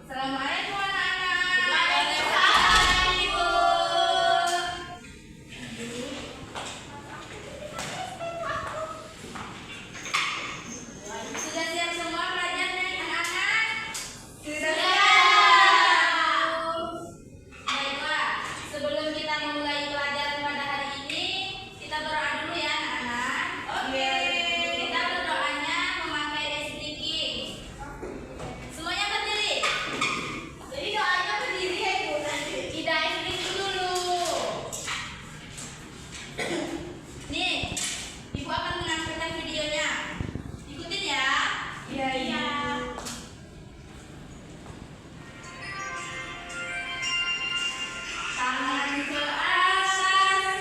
Assalamualaikum anak-anak. Waalaikumsalam, Ibu. Sudah siap semua pelajarnya anak-anak? Sudah. Baiklah, sebelum kita memulai pelajaran pada hari ini, kita berdoa dulu ya anak-anak. Oke. Kita berdoanya memakai SDK. Semuanya berdiri. Jadi doanya berdiri ya, Ibu. Tidak SDK dulu. Nih, Ibu akan menampilkan videonya. Ikutin ya. Iya. Tangan ke atas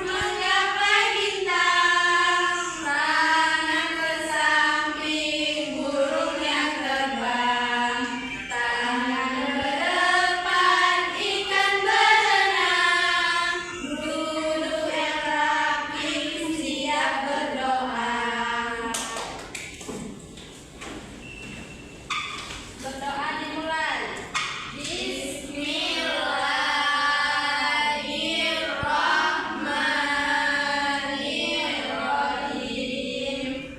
menggapai bintang, tangan ke samping burung yang terbang, tangan ke depan ikan berenang, duduk yang rapi siap berdoa. Berdoa dimulai. Bismillahirrahmanirrahim.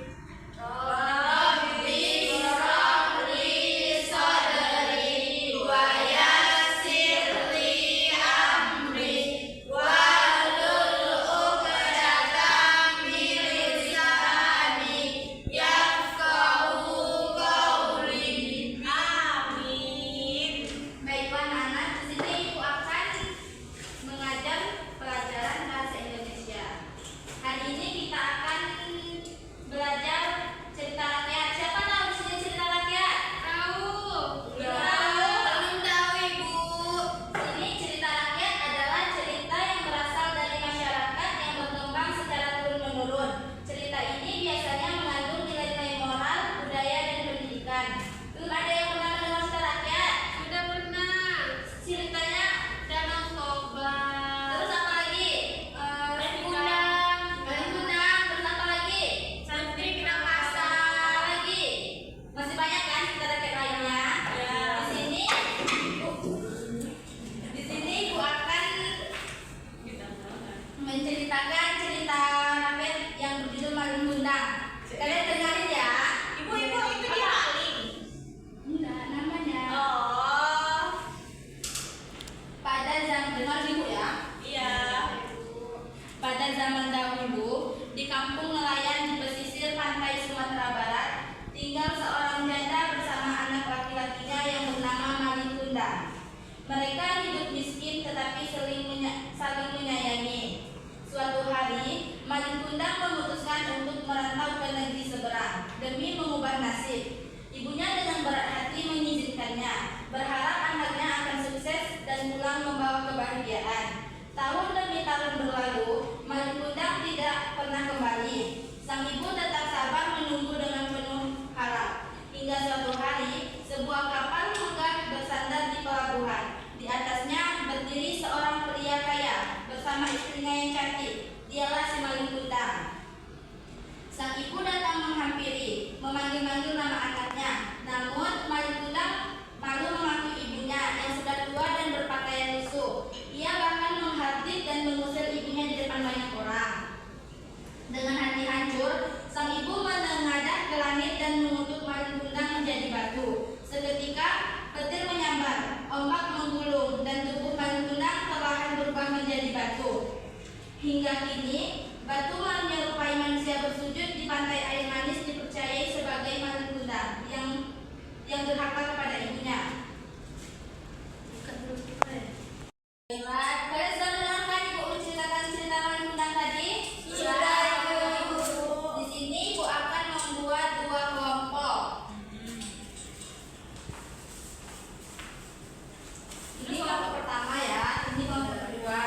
Rabbi shrah li sadri wa yassir li amri wahlul 'uqdatam min lisani yafqahu qawli. Amin. Baiklah anak-anak, di sini Ibu akan mengajar pelajaran bahasa Indonesia. Hari ini kita akan belajar cerita rakyat. Siapa tahu di sini cerita rakyat? Tahu? Belum tahu, Ibu. Ini cerita rakyat adalah cerita yang berasal dari masyarakat yang berkembang secara turun-menurun. Cerita ini biasanya mengandung nilai-nilai moral, budaya, dan pendidikan. Ada yang pernah mendengar cerita rakyat? Sudah pernah. Ceritanya Danau Toba. terus apa lagi? Rendang. Rendang, terus apa lagi? Santri Apa Minahasa. lagi? Masih banyak kan cerita rakyat lainnya? Ya. Di sini Ibu akan menceritakan cerita rakyat yang berjudul Malin Kundang. Kalian dengarin ya. Ibu itu dia maling. Enggak, namanya. Oh. Pada zaman dengar Ibu ya. Iya. Pada zaman dahulu, di kampung nelayan di pesisir pantai Sumatera Barat, tinggal seorang janda bersama anak laki-lakinya yang bernama Malin Kundang. Mereka hidup miskin tetapi saling menyayangi. Suatu hari, Malin Kundang memutuskan untuk merantau ke negeri seberang demi mengubah nasib. Ibunya dengan berat hati mengizinkannya, berharap anaknya akan sukses dan pulang membawa kebahagiaan. Tahun demi tahun berlalu, Malin Kundang tidak pernah kembali. Sang ibu tetap sabar menunggu dengan penuh harap. Hingga suatu hari, sebuah kapal megah bersandar di pelabuhan. Di atasnya berdiri seorang pria kaya bersama istrinya yang cantik. Dialah si Malin Kundang. Sang ibu datang menghampiri, memanggil-manggil nama anaknya. Namun Malin Kundang malu mengakui ibunya yang sudah tua dan berpakaian lusuh. Ia bahkan menghardik dan mengusir ibunya di depan banyak orang. Dengan hati hancur, sang ibu menengadah ke langit dan mengutuk Malin Kundang menjadi batu. Seketika petir menyambar, ombak menggulung, dan tubuh Malin Kundang perlahan berubah menjadi batu. Hingga kini, batu menyerupai manusia bersujud di pantai air manis dipercayai sebagai Malin Kundang yang durhaka kepada ibunya. Baiklah, kalian sudah mendengarkan Ibu menceritakan cerita Malin Kundang tadi? Sudah, Ibu. Di sini Ibu akan membuat dua kelompok. Ini kelompok pertama ya, ini kelompok kedua.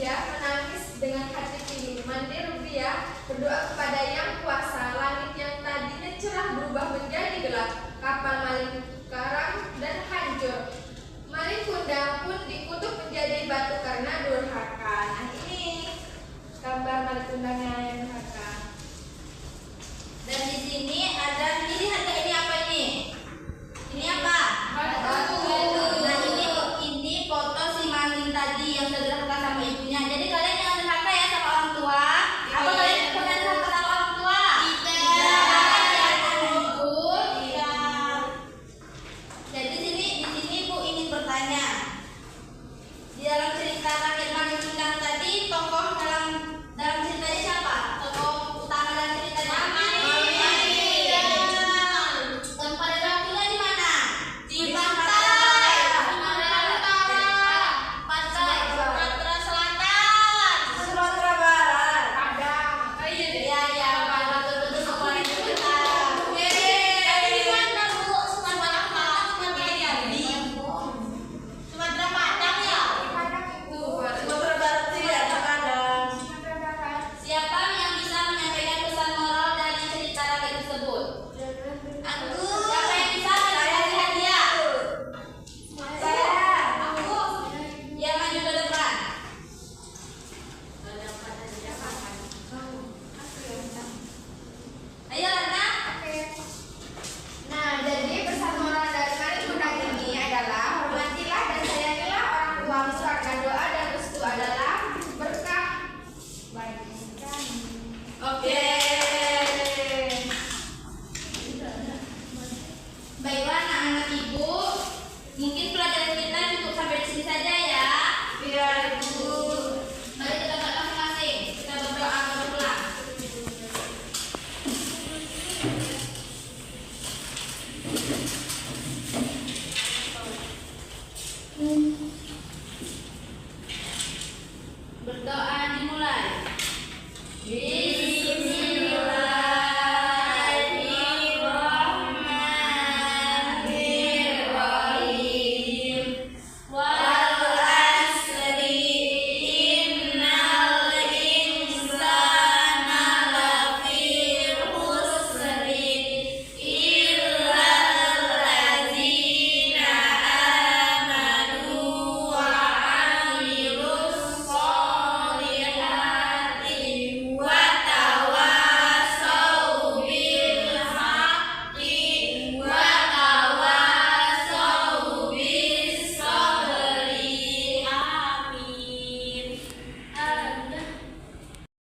Rubiah menangis dengan hati pilu. Mandi Rubiah berdoa kepada Yang Kuasa. Langit yang tadinya cerah berubah menjadi gelap. Kapal Malin karam dan hancur. Malin Kundang pun dikutuk menjadi batu karena durhaka. Nah, ini gambar Malin Kundangnya yang durhaka. Dan di sini ada ini apa ini? Ini apa? Batu. Nah, ini foto si Malin tadi yang sudah durhaka sama ibunya. Jadi kalian jangan durhaka ya sama orang tua. Apa kalian pernah durhaka sama orang tua? Jadi di sini Bu ingin bertanya. Di dalam cerita rakyat Malin Kundang tadi, tokoh dalam ceritanya siapa? Tokoh utama dalam ceritanya? Tempat durhakanya di mana? Di pantai. Pantai. Sumatera Selatan. Sumatera Barat. Padang. Iya, betul semuanya cerita. Tapi di mana Bu? Sumatera Padang ya? Padang itu. Sumatera Barat sih ya, Padang. Sumatera Barat. Siapa yang bisa menyampaikan pesan moral dari cerita rakyat tersebut? Aku. Siapa yang bisa kasih hadiah? Saya. Aku. Ya, maju ke depan. Ayo, Ratna. Oke. Nah, jadi pesan moral dari Malin Kundang ini adalah hormatilah dan sayangilah orang tua. Karena doa dan restu adalah berkah bagi kami. Oke. Baiklah anak-anak ibu, mungkin pelajaran kita cukup sampai di sini saja ya. Iya, Ibu. Mari kita berdoa masing-masing. Kita berdoa baru pulang. Berdoa dimulai.